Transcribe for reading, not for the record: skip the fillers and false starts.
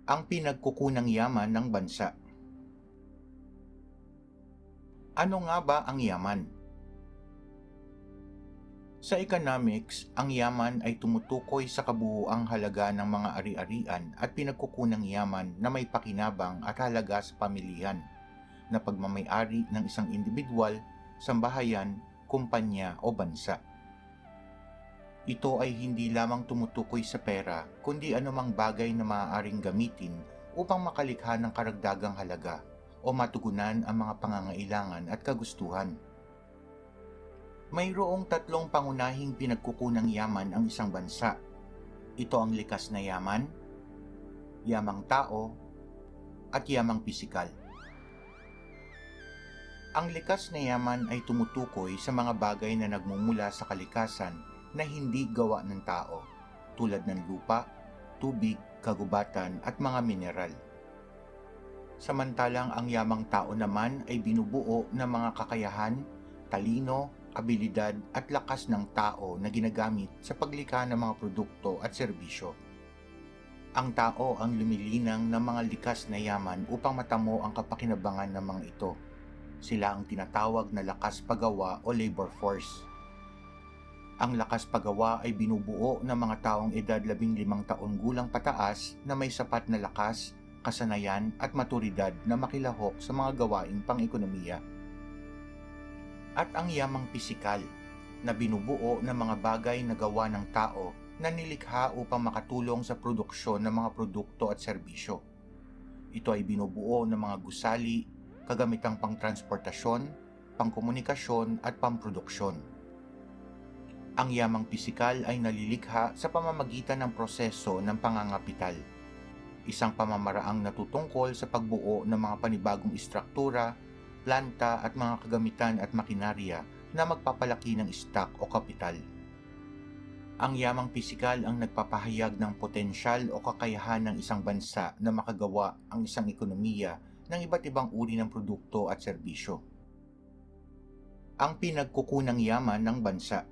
Ang pinagkukunang yaman ng bansa. Ano nga ba ang yaman? Sa economics, ang yaman ay tumutukoy sa kabuuang halaga ng mga ari-arian at pinagkukunang yaman na may pakinabang at halaga sa pamilihan, na pagmamay-ari ng isang individual, sambahayan, kumpanya o bansa. Ito ay hindi lamang tumutukoy sa pera, kundi anumang bagay na maaaring gamitin upang makalikha ng karagdagang halaga o matugunan ang mga pangangailangan at kagustuhan. Mayroong tatlong pangunahing pinagkukunang yaman ang isang bansa. Ito ang likas na yaman, yamang tao, at yamang pisikal. Ang likas na yaman ay tumutukoy sa mga bagay na nagmumula sa kalikasan na hindi gawa ng tao, tulad ng lupa, tubig, kagubatan at mga mineral. Samantalang ang yamang tao naman ay binubuo ng mga kakayahan, talino, abilidad at lakas ng tao na ginagamit sa paglikha ng mga produkto at serbisyo. Ang tao ang lumilinang ng mga likas na yaman upang matamo ang kapakinabangan ng mga ito. Sila ang tinatawag na lakas paggawa o labor force. Ang lakas paggawa ay binubuo ng mga taong edad 15 taon gulang pataas na may sapat na lakas, kasanayan at maturidad na makilahok sa mga gawaing pang-ekonomiya. At ang yamang pisikal na binubuo ng mga bagay na gawa ng tao na nilikha upang makatulong sa produksyon ng mga produkto at serbisyo. Ito ay binubuo ng mga gusali, kagamitang pangtransportasyon, pangkomunikasyon at pamproduksyon. Ang yamang pisikal ay nalilikha sa pamamagitan ng proseso ng pangangapital, isang pamamaraang natutungkol sa pagbuo ng mga panibagong istruktura, planta at mga kagamitan at makinarya na magpapalaki ng stock o kapital. Ang yamang pisikal ang nagpapahayag ng potensyal o kakayahan ng isang bansa na makagawa ang isang ekonomiya ng iba't ibang uri ng produkto at serbisyo. Ang pinagkukunang yaman ng bansa.